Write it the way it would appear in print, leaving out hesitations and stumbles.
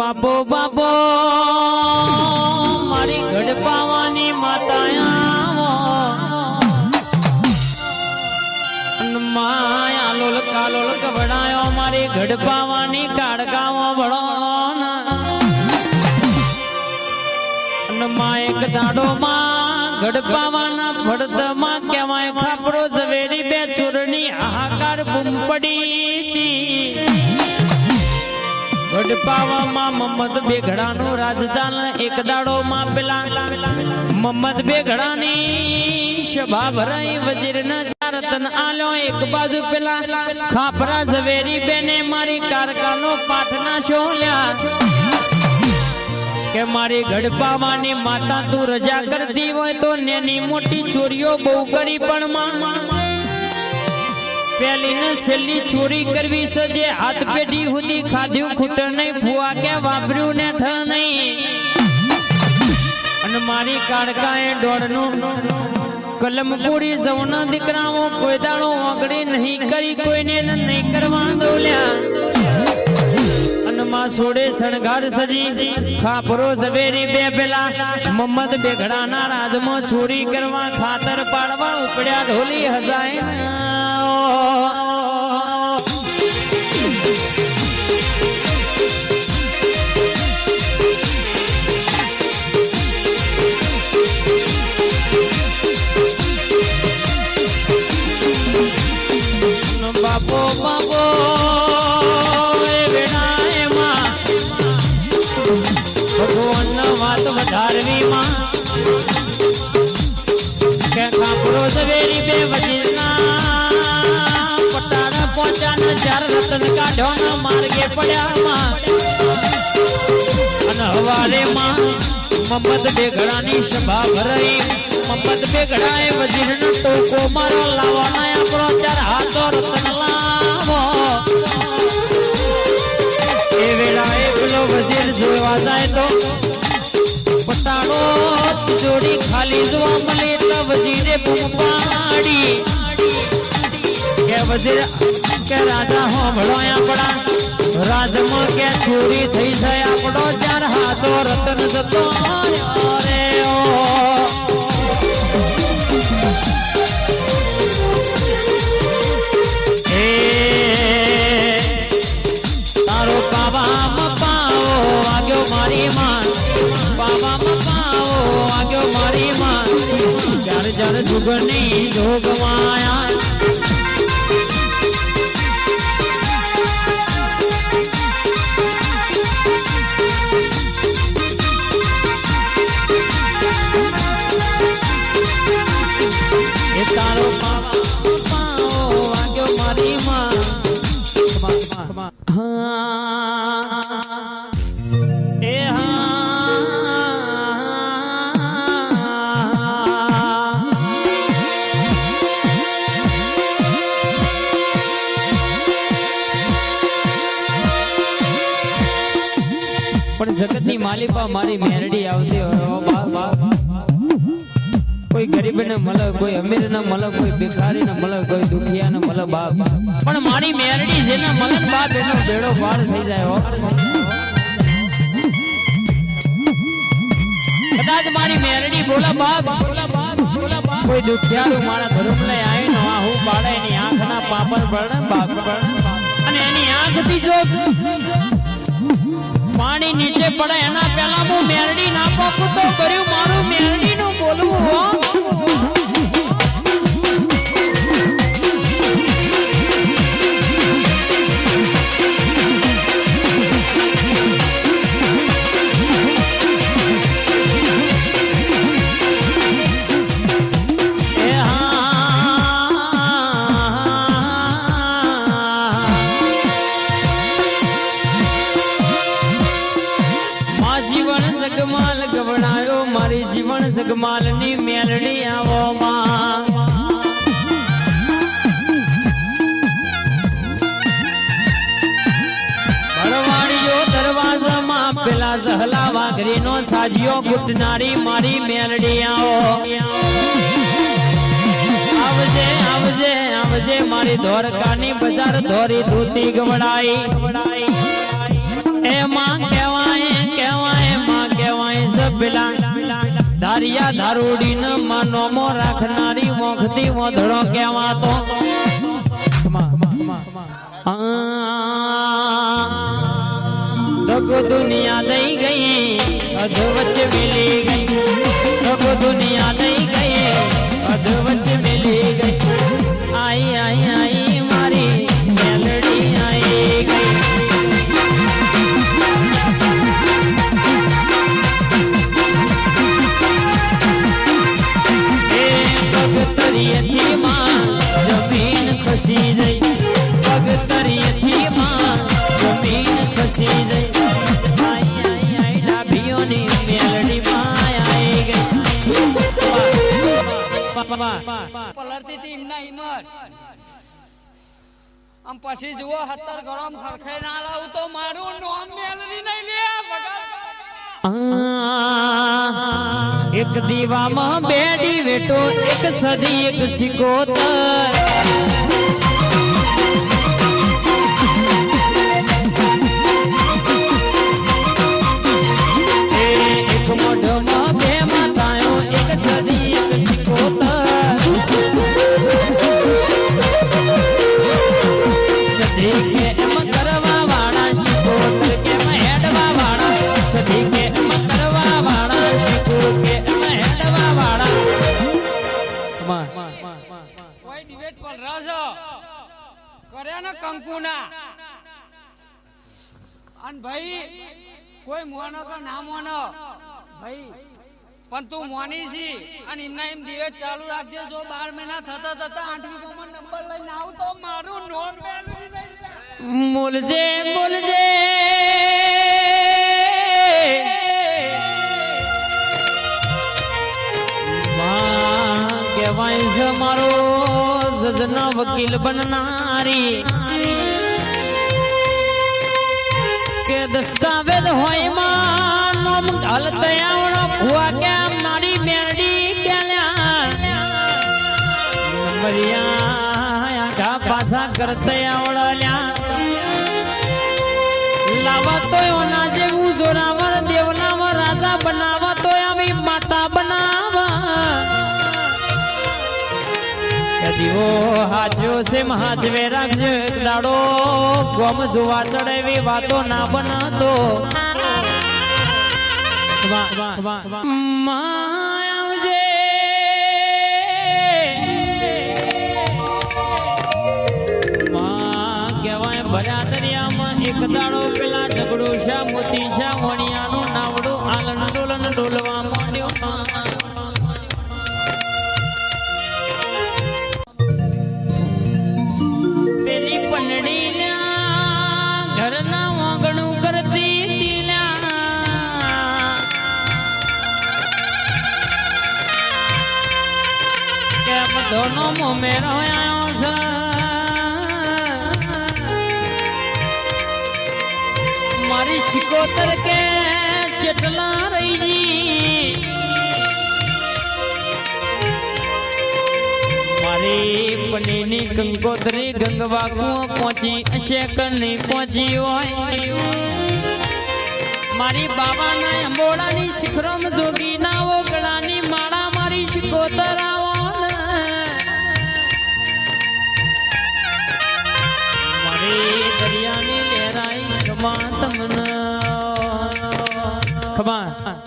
બાપો બાપો મારી ગઢપાવાની માતાયા માયા લોલ કાલોલ કવડાયો મારી ગઢપાવાની કાળકાઓ ભળો માં એક દાડો માં ગઢપાવાના ફળદમાં કેવાય ખાપરો ઝવેરી બે ચોરની હાહાકાર બૂમ પડી ગઢપાવામાં મમ્મદ બેઘડાનું રાજજાન એક દાડો માં પેલા મમ્મદ બેઘડાની સભા ભરાઈ વજીરના ચાર રતન આલ્યો એક બાજુ પેલા ખાપરા ઝવેરી બેને મારી કારકાનો પાઠના શોલ્યા કે મારી ગઢપાવાની માતા તું રજા કરતી હોય તો નેની મોટી ચોરીઓ બહુ કરી પણ પેલી ને છેલ્લી ચોરી કરવી સજે હાથ પેઢી સુધી ખાધ્યું ખૂટ નહીં ફુવા કે વાપર્યું ને થ નહીં અને મારી કાળકાએ દોડનું કલમ પૂરી જવના દીકરાઓ કોઈ દાડો ઓગળી નહીં કરી કોઈને નહીં કરવા દોલ્યા માં છોડે શણગાર સજી ખાપરો ઝવેરી બે પેલા મમ્મદ બેઘડાના રાજમાં ચોરી કરવા ખાતર પાડવા ઉપડ્યા ઢોલી હજાય બાપો બાપો ભગવાન વાત વધારવી માં કે ખાપરો ઝવેરી બે વજીરના પટારા પહોંચ્યા ચાર રતન કાઢવાના માર્ગે પડ્યા માં અને હવારે માં મમ્મદ બેઘડાની સભા ભરાઈ મમ્મદ બેઘડાએ વજીરનો ટોકો મારો લાવવાના આપણો ચાર હાથો રતન લાવો એ વેળાએ પેલો વજીર જોવા જાય તો પટાડો જોડી ખાલી જોવા મળે એટલે વજીરે બૂમ પાડી કે વજીર કે રાજા હો ભળો આપણા રાજમાં કે ચોરી થઈ જાય આપણો ચાર હાથો રતન જતો રે ઓ બાબા પાવો આગયો મારી માં બાબા પાવો આગયો મારી માં જર જર જુગની જોગવાયા એ તારો બાબા પાવો આગયો મારી માં જગતની માલિપા મારી મેરડી આવતી હોય કોઈ ગરીબ ને મળે કોઈ અમીર ને મળે કોઈ ભિખારી ને મળે કોઈ દુખિયા ને મળે બાપ પણ મારી મેરડી જેને મળે બાપ એનો બેડો પાર થઈ જાય કદાચ મારી મેરડી બોલા બાપ કોઈ દુખિયારું મારા ધર્મ લઈ આવીને હું પાડે એની આંખ ના પાપર પડે બાપ અને એની આંખથી જો પાણી નીચે પડે એના પહેલા હું મેરડી ના પોકું તો કર્યું મારું મેરડી નું બોલવું હો મારી જીવન જગમાલ ની મેલડી આવો માં ભરવાડીઓ દરવાજામાં પેલા જહલા વાઘરી નો સાજીઓ ગુટનારી મારી મેલડી આવો આવજે આવજે આવજે મારી ધોરકાની બજાર ધોરી ધૂતી ગવડાઈ એમાં કહેવાય ધારિયા ધારુડી ન માનોમો રાખનારી મોખતી મોધડો કહેવાતો ધગો દુનિયા દઈ ગઈ અધ વચ્ચે મિલી ગઈ ધગો દુનિયા દઈ ગઈ અધ વચ્ચે મિલી ગઈ આઈ આઈ આઈ મારી મેલડી આઈ ગઈ પગતરીએથી માં જમીન ખસી જઈ પગતરીએથી માં જમીન ખસી જઈ આઈ આઈ આઈ ડાભીઓની મેલડી માં આઈ ગઈ પલરતી હતી એમના હિંમત આમ પછી જુઓ 70 ગરમ ખરખાઈ ના લાવું તો મારું નામ મેલડી નહીં લે એક દીવામાં બેડી વેટો એક સજી એક સિકોતર એક મોઢમાં બે માતાઓ એક સજી એક સિકોતર સજી કે એમ કરવા વાળા સિકોતર કે હેડવા વાળા સજી કે એમ કરવા વાળા સિકોતર કે એમ હેડવા વાળા કોઈ ડિબેટ પર રાજો કર્યા ને કંકુના અન ભાઈ કોઈ મોનો કે ના મોનો ભાઈ પણ તું મોની છી અને એમના એમ ડિબેટ ચાલુ રાખજે જો 12 મહિના થતા 8મી કોમન નંબર લઈને આવું તો મારું નોમ મેળવી નહીં બોલજે બોલજે કહેવાય છે મારો જજના વકીલ બનનારી કે દસ્તાવેજ હોય માં નોમ હાલત આવડો ભુવા કે મારી મેરડી કેલ્યા નંબરિયા કા પાસા કરતે આવડલ્યા લાવા તો ઓના જેવું જોરાવર દેવનાવર રાજા બનાવા તો આવી માતા બનાવા દીવો હાજો છે મહાજવે રાખજો દાડો ગોમ જોવા ચડેવી વાતો ના બનાતો આવજે કહેવાય ભર્યા દરિયામાં એક દાડો પેલા ઝઘડો શા મોતી શા વણિયાનું નાવડું આલન ડોલન ડોલવા માંડ્યો ઘરના વાંગણું કરતી કેમ ધોનો મોમેરો આવ્યો છે મારી સિકોતર કે ચેટલા રહી જી મારી પનીની કંકોત્રી ગંગવાકુ પહોંચી શેકરની પહોંચી હોય મારી બાબાના અંબોડાની શિખરમ જોગીના ઓગળાની માળા મારી સિકોતર આવો મારી દરિયાની લહેરાઈ ખમા તમને ખમા